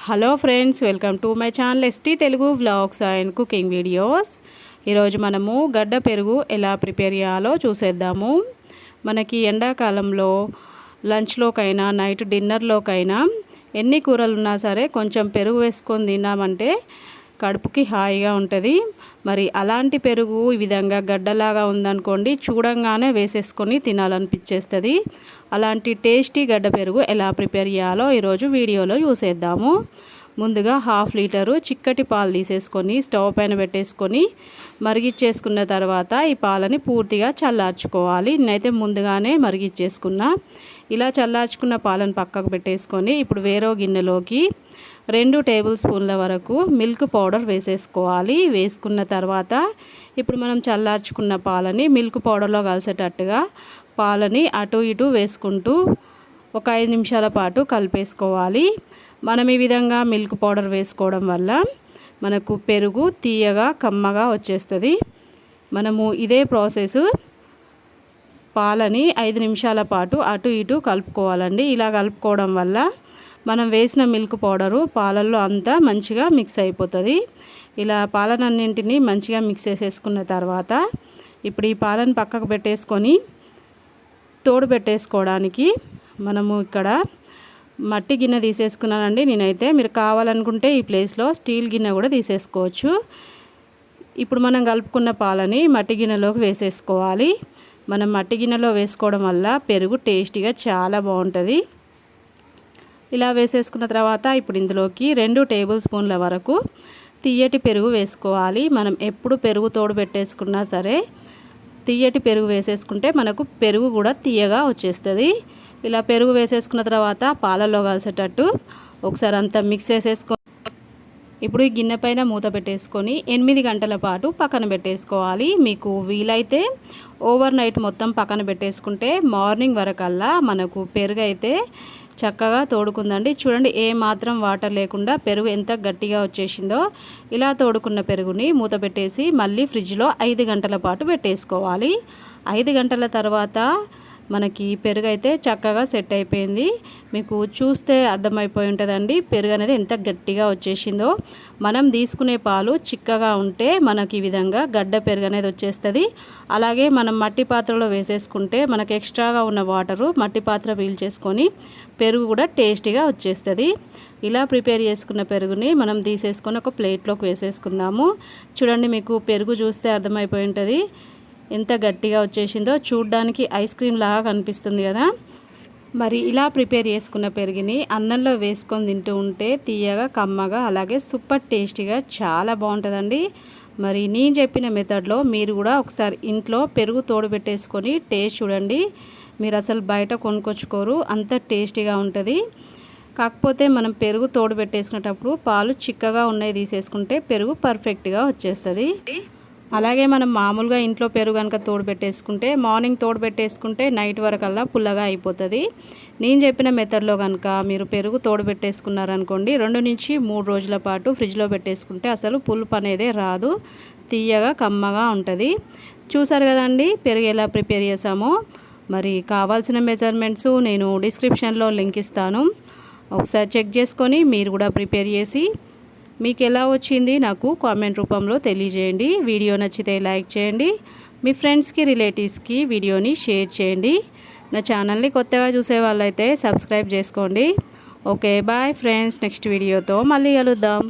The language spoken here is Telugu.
Hello friends, welcome to my channel ST Telugu vlogs and cooking videos. ఈరోజు మనము గడ్డ పెరుగు ఎలా ప్రిపేర్ చేయాలో చూసేద్దాము. మనకి ఎండాకాలంలో లంచ్లోకైనా నైట్ డిన్నర్లోకైనా ఎన్ని కూరలు ఉన్నా సరే కొంచెం పెరుగు వేసుకొని తిన్నామంటే కడుపుకి హాయిగా ఉంటుంది. మరి అలాంటి పెరుగు ఈ విధంగా గడ్డలాగా ఉందనుకోండి, చూడంగానే వేసేసుకొని తినాలనిపించేస్తుంది. అలాంటి టేస్టీ గడ్డ పెరుగు ఎలా ప్రిపేర్ చేయాలో ఈరోజు వీడియోలో చూసేద్దాము. ముందుగా 1/2 లీటరు చిక్కటి పాలు తీసేసుకొని స్టవ్ పైన పెట్టేసుకొని మరిగిచ్చేసుకున్న తర్వాత ఈ పాలని పూర్తిగా చల్లార్చుకోవాలి. నేనైతే ముందుగానే మరిగిచ్చేసుకున్నా. ఇలా చల్లార్చుకున్న పాలను పక్కకు పెట్టేసుకొని ఇప్పుడు వేరే గిన్నెలోకి 2 టేబుల్ స్పూన్ల వరకు మిల్క్ పౌడర్ వేసేసుకోవాలి. వేసుకున్న తర్వాత ఇప్పుడు మనం చల్లార్చుకున్న పాలని మిల్క్ పౌడర్లో కలిసేటట్టుగా పాలని అటు ఇటు వేసుకుంటూ ఒక 5 నిమిషాల పాటు కలిపేసుకోవాలి. మనం ఈ విధంగా మిల్క్ పౌడర్ వేసుకోవడం వల్ల మనకు పెరుగు తీయగా కమ్మగా వచ్చేస్తుంది. మనము ఇదే ప్రాసెస్ పాలని 5 నిమిషాల పాటు అటు ఇటు కలుపుకోవాలండి. ఇలా కలుపుకోవడం వల్ల మనం వేసిన మిల్క్ పౌడరు పాలల్లో అంతా మంచిగా మిక్స్ అయిపోతుంది. ఇలా పాలనన్నింటినీ మంచిగా మిక్స్ చేసేసుకున్న తర్వాత ఇప్పుడు ఈ పాలను పక్కకు పెట్టేసుకొని తోడు పెట్టేసుకోవడానికి మనము ఇక్కడ మట్టి గిన్నె తీసేసుకున్నానండి నేనైతే. మీరు కావాలనుకుంటే ఈ ప్లేస్లో స్టీల్ గిన్నె కూడా తీసేసుకోవచ్చు. ఇప్పుడు మనం కలుపుకున్న పాలని మట్టి గిన్నెలోకి వేసేసుకోవాలి. మనం మట్టి గిన్నెలో వేసుకోవడం వల్ల పెరుగు టేస్టీగా చాలా బాగుంటుంది. ఇలా వేసేసుకున్న తర్వాత ఇప్పుడు ఇందులోకి 2 టేబుల్ స్పూన్ల వరకు తియ్యటి పెరుగు వేసుకోవాలి. మనం ఎప్పుడు పెరుగు తోడు పెట్టేసుకున్నా సరే తియ్యటి పెరుగు వేసేసుకుంటే మనకు పెరుగు కూడా తీయగా వచ్చేస్తుంది. ఇలా పెరుగు వేసేసుకున్న తర్వాత పాలల్లో కలిసేటట్టు ఒకసారి అంతా మిక్స్ చేసేసుకొని ఇప్పుడు ఈ గిన్నె పైన మూత పెట్టేసుకొని 8 గంటల పాటు పక్కన పెట్టేసుకోవాలి. మీకు వీలైతే ఓవర్ నైట్ మొత్తం పక్కన పెట్టేసుకుంటే మార్నింగ్ వరకల్లా మనకు పెరుగు అయితే చక్కగా తోడుకుందండి. చూడండి, ఏ మాత్రం వాటర్ లేకుండా పెరుగు ఎంత గట్టిగా వచ్చేసిందో. ఇలా తోడుకున్న పెరుగుని మూత పెట్టేసి మళ్ళీ ఫ్రిడ్జ్లో 5 గంటల పాటు పెట్టేసుకోవాలి. 5 గంటల తర్వాత మనకి పెరుగు అయితే చక్కగా సెట్ అయిపోయింది. మీకు చూస్తే అర్థమైపోయి ఉంటుందండి పెరుగు అనేది ఎంత గట్టిగా వచ్చేసిందో. మనం తీసుకునే పాలు చిక్కగా ఉంటే మనకి ఈ విధంగా గడ్డ పెరుగు అనేది వచ్చేస్తుంది. అలాగే మనం మట్టి పాత్రలో వేసేసుకుంటే మనకు ఎక్స్ట్రాగా ఉన్న వాటరు మట్టి పాత్ర పీల్చేసుకొని పెరుగు కూడా టేస్టీగా వచ్చేస్తుంది. ఇలా ప్రిపేర్ చేసుకున్న పెరుగుని మనం తీసేసుకొని ఒక ప్లేట్లోకి వేసేసుకుందాము. చూడండి, మీకు పెరుగు చూస్తే అర్థమైపోయి ఉంటుంది ఎంత గట్టిగా వచ్చేసిందో. చూడ్డానికి ఐస్ క్రీమ్ లాగా కనిపిస్తుంది కదా. మరి ఇలా ప్రిపేర్ చేసుకున్న పెరుగుని అన్నంలో వేసుకొని తింటూ ఉంటే తీయగా కమ్మగా అలాగే సూపర్ టేస్టీగా చాలా బాగుంటుందండి. మరి నేను చెప్పిన మెథడ్లో మీరు కూడా ఒకసారి ఇంట్లో పెరుగు తోడు పెట్టేసుకొని టేస్ట్ చూడండి. మీరు అసలు బయట కొనుక్కొచ్చుకోరు, అంత టేస్టీగా ఉంటుంది. కాకపోతే మనం పెరుగు తోడు పెట్టేసుకునేటప్పుడు పాలు చిక్కగా ఉన్నాయి తీసేసుకుంటే పెరుగు పర్ఫెక్ట్గా వచ్చేస్తుంది. అలాగే మనం మామూలుగా ఇంట్లో పెరుగు కనుక తోడు పెట్టేసుకుంటే మార్నింగ్ తోడు పెట్టేసుకుంటే నైట్ వరకల్లా పుల్లగా అయిపోతుంది. నేను చెప్పిన మెథడ్లో కనుక మీరు పెరుగు తోడు పెట్టేసుకున్నారనుకోండి 2 నుంచి 3 రోజుల పాటు ఫ్రిడ్జ్లో పెట్టేసుకుంటే అసలు పులుపు అనేదే రాదు, తీయగా కమ్మగా ఉంటుంది. చూసారు కదండి పెరుగు ఎలా ప్రిపేర్ చేసామో. మరి కావాల్సిన మెజర్మెంట్స్ నేను డిస్క్రిప్షన్లో లింక్ ఇస్తాను, ఒకసారి చెక్ చేసుకొని మీరు కూడా ప్రిపేర్ చేసి మీకు ఎలా వచ్చింది నాకు కామెంట్ రూపంలో తెలియజేయండి. వీడియో నచ్చితే లైక్ చేయండి, మీ ఫ్రెండ్స్కి రిలేటివ్స్కి వీడియోని షేర్ చేయండి. నా ఛానల్ని కొత్తగా చూసే వాళ్ళైతే సబ్స్క్రైబ్ చేసుకోండి. ఓకే, బాయ్ ఫ్రెండ్స్, నెక్స్ట్ వీడియోతో మళ్ళీ కలుద్దాం.